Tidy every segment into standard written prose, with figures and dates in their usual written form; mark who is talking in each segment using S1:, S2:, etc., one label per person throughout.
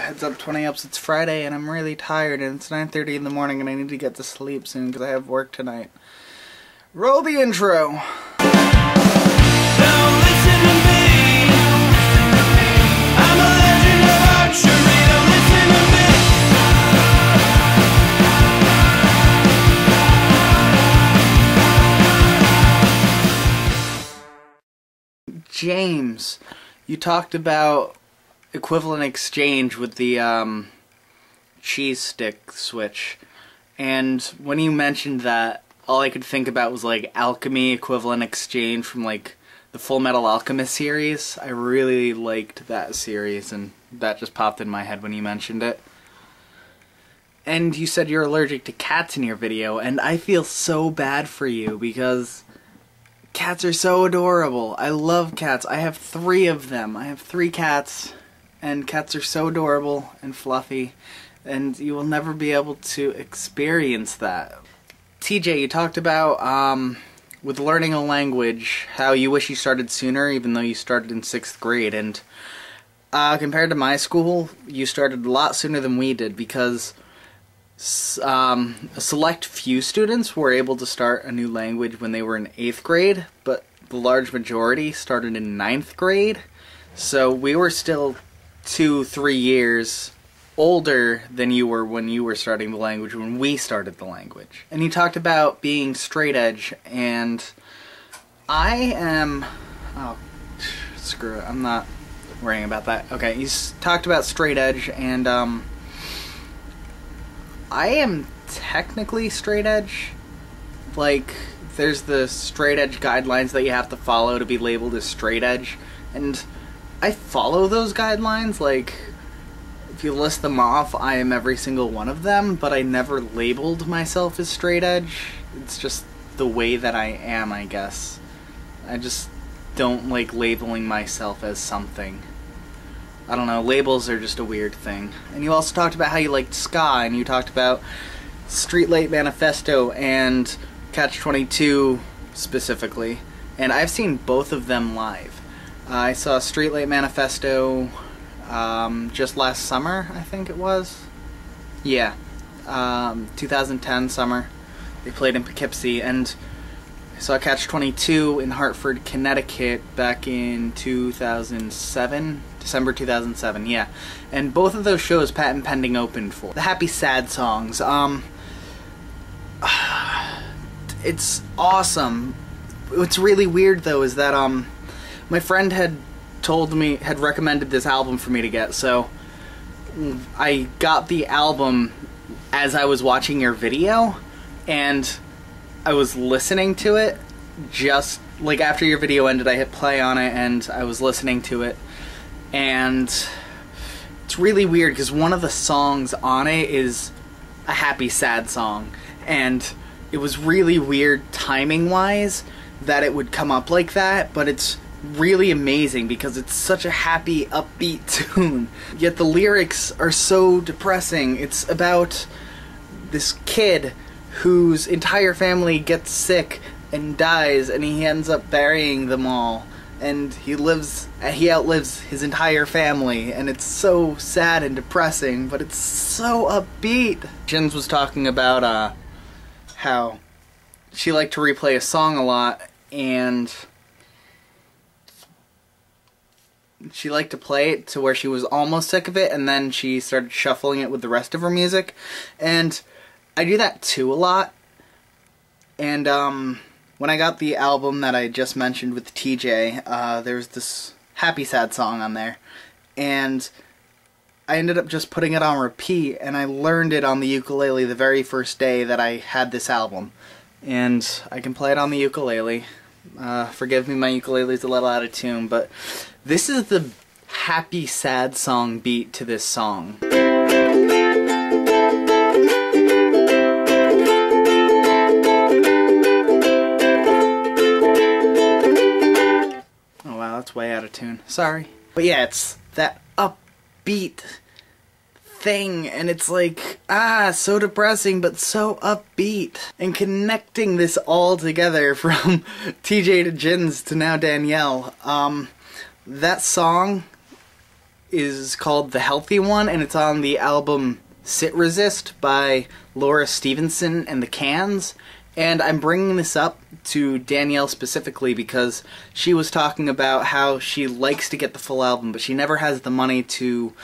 S1: Heads up, 20-ups, it's Friday and I'm really tired and it's 9:30 in the morning and I need to get to sleep soon because I have work tonight. Roll the intro!
S2: Don't listen to me. I'm a legend of archery. Don't listen to me.
S1: James, you talked about equivalent exchange with the cheese stick switch, and when you mentioned that, all I could think about was like alchemy equivalent exchange from like the Full Metal Alchemist series. I really liked that series and that just popped in my head when you mentioned it. And you said you're allergic to cats in your video, and I feel so bad for you because cats are so adorable. I love cats. I have 3 of them. I have 3 cats. And cats are so adorable and fluffy, and you will never be able to experience that. TJ, you talked about, with learning a language, how you wish you started sooner, even though you started in 6th grade, and compared to my school, you started a lot sooner than we did, because a select few students were able to start a new language when they were in 8th grade, but the large majority started in 9th grade, so we were still 2-3 years older than you were when you were starting the language, when we started the language. And you talked about being straight edge, and I am... oh, screw it, I'm not worrying about that. Okay, you talked about straight edge, and I am technically straight edge. Like, there's the straight edge guidelines that you have to follow to be labeled as straight edge, and I follow those guidelines. Like, if you list them off, I am every single one of them, but I never labeled myself as straight edge. It's just the way that I am, I guess. I just don't like labeling myself as something. I don't know, labels are just a weird thing. And you also talked about how you liked ska, and you talked about Streetlight Manifesto and Catch-22 specifically. And I've seen both of them live. I saw Streetlight Manifesto just last summer, I think it was. Yeah, 2010 summer. They played in Poughkeepsie, and I saw Catch-22 in Hartford, Connecticut back in 2007, December 2007, yeah. And both of those shows Patent Pending opened for. The Happy Sad songs, it's awesome. What's really weird though is that, my friend had recommended this album for me to get, so I got the album as I was watching your video, and I was listening to it just, like, after your video ended, I hit play on it, and I was listening to it, and it's really weird, because one of the songs on it is a happy sad song, and it was really weird timing-wise that it would come up like that, but it's really amazing because it's such a happy, upbeat tune. Yet the lyrics are so depressing. It's about this kid whose entire family gets sick and dies, and he ends up burying them all. And he outlives his entire family, and it's so sad and depressing, but it's so upbeat. Jins was talking about how she liked to replay a song a lot, and she liked to play it to where she was almost sick of it, and then she started shuffling it with the rest of her music. And I do that too a lot. And when I got the album that I just mentioned with TJ, there was this Happy Sad song on there. And I ended up just putting it on repeat, and I learned it on the ukulele the very first day that I had this album. And I can play it on the ukulele. Forgive me, my ukulele's a little out of tune, but this is the happy sad song beat to this song. Oh wow, that's way out of tune. Sorry. But yeah, it's that upbeat thing, and it's like, so depressing, but so upbeat. And connecting this all together from TJ to Jins to now Danielle, that song is called The Healthy One, and it's on the album Sit Resist by Laura Stevenson and the Cans. And I'm bringing this up to Danielle specifically because she was talking about how she likes to get the full album, but she never has the money to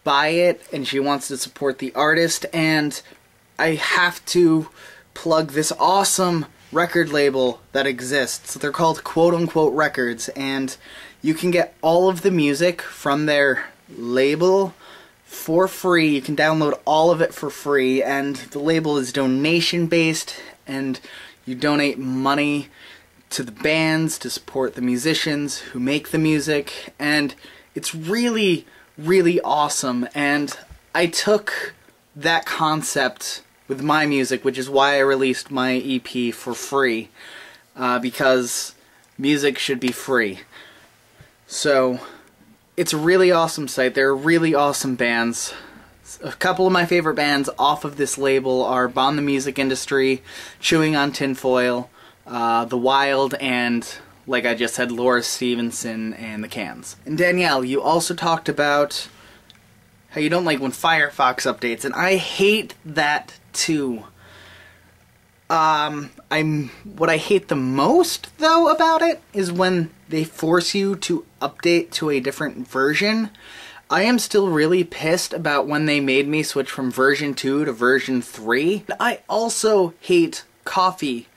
S1: buy it, and she wants to support the artist. And I have to plug this awesome record label that exists. They're called Quote Unquote Records, and you can get all of the music from their label for free. You can download all of it for free, and the label is donation based, and you donate money to the bands to support the musicians who make the music, and it's really, really awesome. And I took that concept with my music, which is why I released my EP for free, because music should be free. So it's a really awesome site. There are really awesome bands. A couple of my favorite bands off of this label are Bomb the Music Industry, Chewing on Tinfoil, The Wild, and, like I just said, Laura Stevenson and the Cans. And Danielle, you also talked about how you don't like when Firefox updates, and I hate that too. What I hate the most, though, about it is when they force you to update to a different version. I am still really pissed about when they made me switch from version 2 to version 3. I also hate coffee.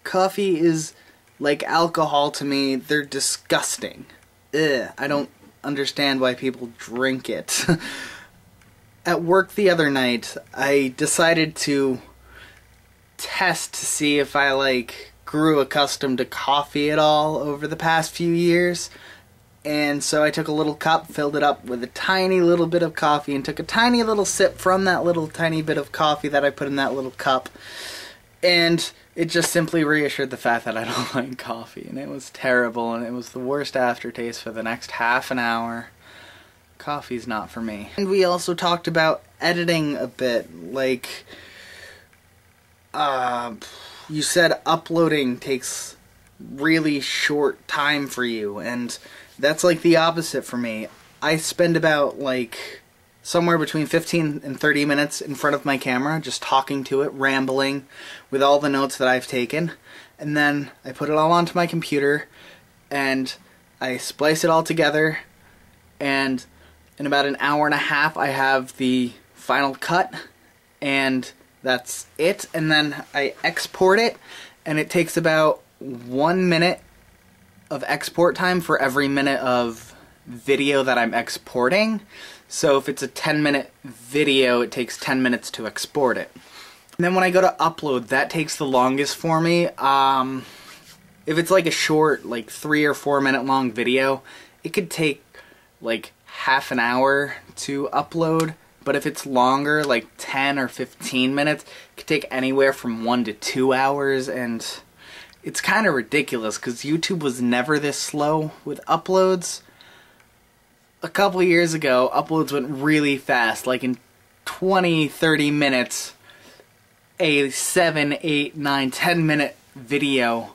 S1: Coffee is like alcohol to me. They're disgusting. Ugh, I don't understand why people drink it. At work the other night, I decided to test to see if I grew accustomed to coffee at all over the past few years. And so I took a little cup, filled it up with a tiny little bit of coffee, and took a tiny little sip from that little tiny bit of coffee that I put in that little cup. And it just simply reassured the fact that I don't like coffee. And it was terrible, and it was the worst aftertaste for the next half an hour. Coffee's not for me. And we also talked about editing a bit. You said uploading takes really short time for you, and that's the opposite for me. I spend about somewhere between 15 and 30 minutes in front of my camera just talking to it, rambling with all the notes that I've taken, and then I put it all onto my computer and I splice it all together, and in about an hour and a half I have the final cut, and that's it. And then I export it, and it takes about 1 minute of export time for every minute of video that I'm exporting. So if it's a 10-minute video, it takes 10 minutes to export it. And then when I go to upload, that takes the longest for me. If it's a short, 3 or 4 minute long video, it could take half an hour to upload. But if it's longer, 10 or 15 minutes, it could take anywhere from 1 to 2 hours, and it's kind of ridiculous because YouTube was never this slow with uploads. A couple of years ago, uploads went really fast. In 20, 30 minutes, a 7, 8, 9, 10 minute video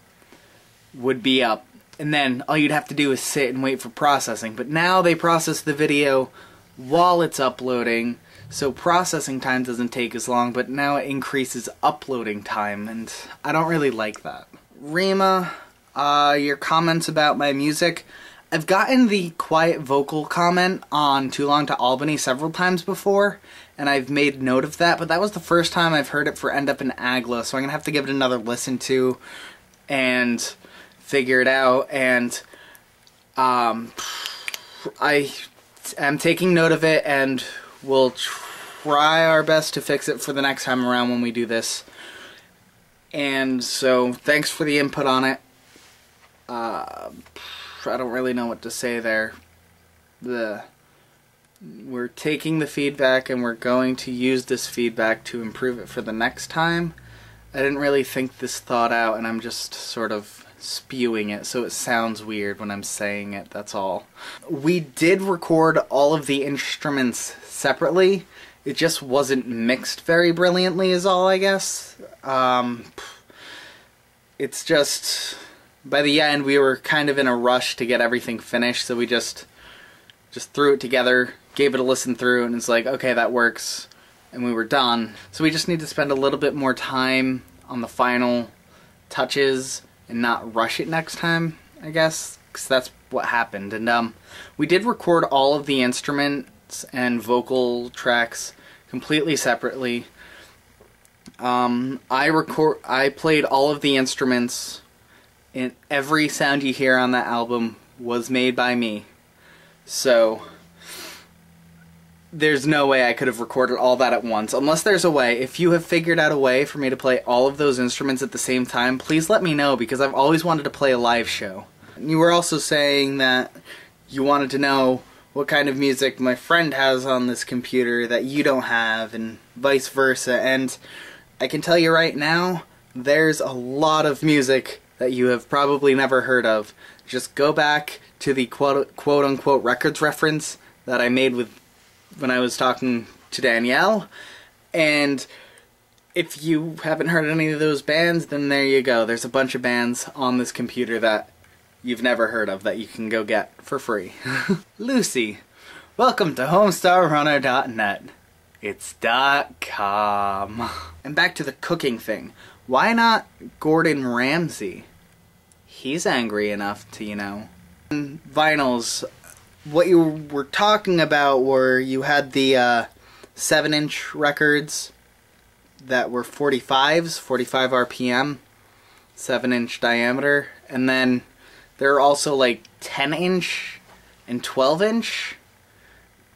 S1: would be up. And then all you'd have to do is sit and wait for processing. But now they process the video while it's uploading, so processing time doesn't take as long, but now it increases uploading time, and I don't really like that. Rima, your comments about my music. I've gotten the quiet vocal comment on Too Long to Albany several times before, and I've made note of that, but that was the first time I've heard it for End Up in Agla, so I'm gonna have to give it another listen to and figure it out. And I am taking note of it, and we'll try our best to fix it for the next time around when we do this. And so, thanks for the input on it. I don't really know what to say there. We're taking the feedback, and we're going to use this feedback to improve it for the next time. I didn't really think this thought out, and I'm just sort of spewing it, so it sounds weird when I'm saying it, that's all. We did record all of the instruments separately. It just wasn't mixed very brilliantly is all, I guess. It's just, by the end we were kind of in a rush to get everything finished, so we just just threw it together, gave it a listen through, and it's like, okay, that works, and we were done. So we just need to spend a little bit more time on the final touches and not rush it next time, I guess, because that's what happened. And we did record all of the instruments and vocal tracks completely separately. I played all of the instruments, and every sound you hear on that album was made by me. So there's no way I could have recorded all that at once. Unless there's a way. If you have figured out a way for me to play all of those instruments at the same time, please let me know, because I've always wanted to play a live show. You were also saying that you wanted to know what kind of music my friend has on this computer that you don't have, and vice versa. And I can tell you right now, there's a lot of music that you have probably never heard of. Just go back to the quote-unquote records reference that I made when I was talking to Danielle, and if you haven't heard any of those bands, then there you go. There's a bunch of bands on this computer that you've never heard of that you can go get for free. Lucy, welcome to HomestarRunner.net. It's .com. And back to the cooking thing. Why not Gordon Ramsay? He's angry enough to, you know. Vinyls, what you were talking about were you had the 7-inch records that were 45s, 45 RPM, 7-inch diameter, and then there are also like 10-inch and 12-inch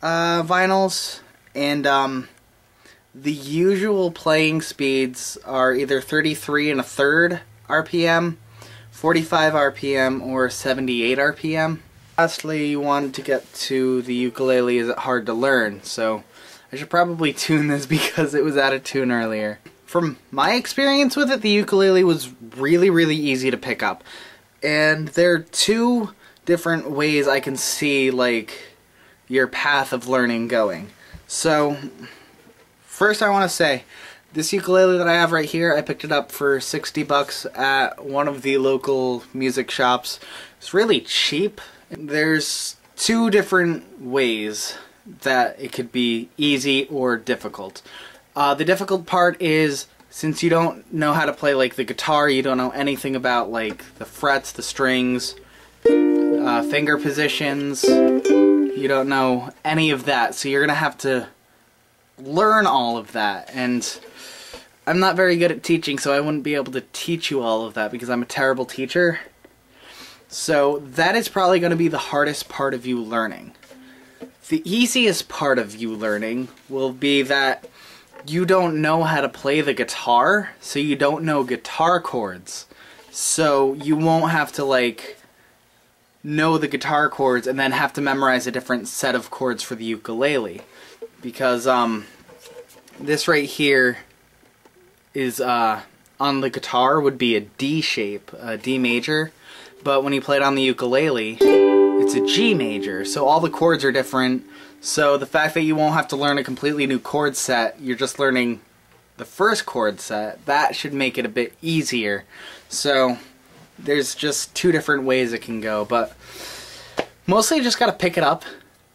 S1: vinyls, and the usual playing speeds are either 33 1/3 RPM, 45 RPM, or 78 RPM. Lastly, you wanted to get to the ukulele. Is it hard to learn? So I should probably tune this because it was out of tune earlier. From my experience with it, the ukulele was really easy to pick up. And there are two different ways I can see, like, your path of learning going. So first I want to say, this ukulele that I have right here, I picked it up for 60 bucks at one of the local music shops. It's really cheap. There's two different ways that it could be easy or difficult. The difficult part is, since you don't know how to play like the guitar, you don't know anything about like the frets, the strings, finger positions, you don't know any of that, so you're gonna have to learn all of that, and I'm not very good at teaching, so I wouldn't be able to teach you all of that because I'm a terrible teacher. So that is probably going to be the hardest part of you learning. The easiest part of you learning will be that you don't know how to play the guitar, so you don't know guitar chords. So you won't have to like know the guitar chords and then have to memorize a different set of chords for the ukulele. Because this right here is on the guitar would be a D shape, a D major, but when you play it on the ukulele, it's a G major, so all the chords are different. So the fact that you won't have to learn a completely new chord set, you're just learning the first chord set, that should make it a bit easier. So there's just two different ways it can go, but mostly you just gotta pick it up,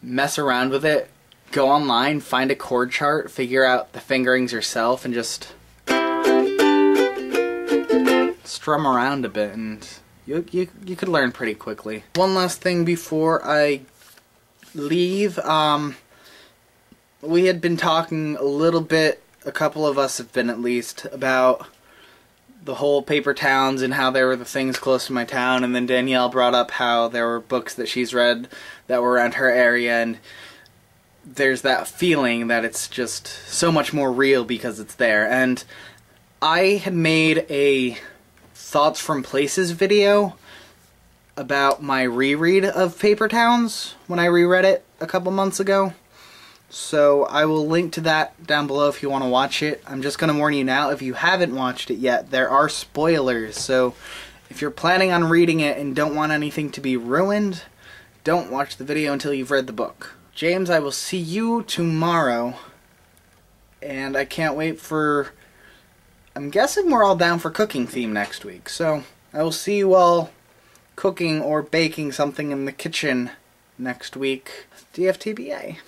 S1: mess around with it, go online, find a chord chart, figure out the fingerings yourself, and just strum around a bit, and you could learn pretty quickly. One last thing before I leave, we had been talking a little bit, a couple of us have been at least, about the whole paper towns and how there were the things close to my town, and then Danielle brought up how there were books that she's read that were around her area, and there's that feeling that it's just so much more real because it's there. And I had made a Thoughts from Places video about my reread of Paper Towns when I reread it a couple months ago. So I will link to that down below if you want to watch it. I'm just going to warn you now, if you haven't watched it yet, there are spoilers. So if you're planning on reading it and don't want anything to be ruined, don't watch the video until you've read the book. James, I will see you tomorrow, and I can't wait for... I'm guessing we're all down for cooking theme next week, so I will see you all cooking or baking something in the kitchen next week, DFTBA.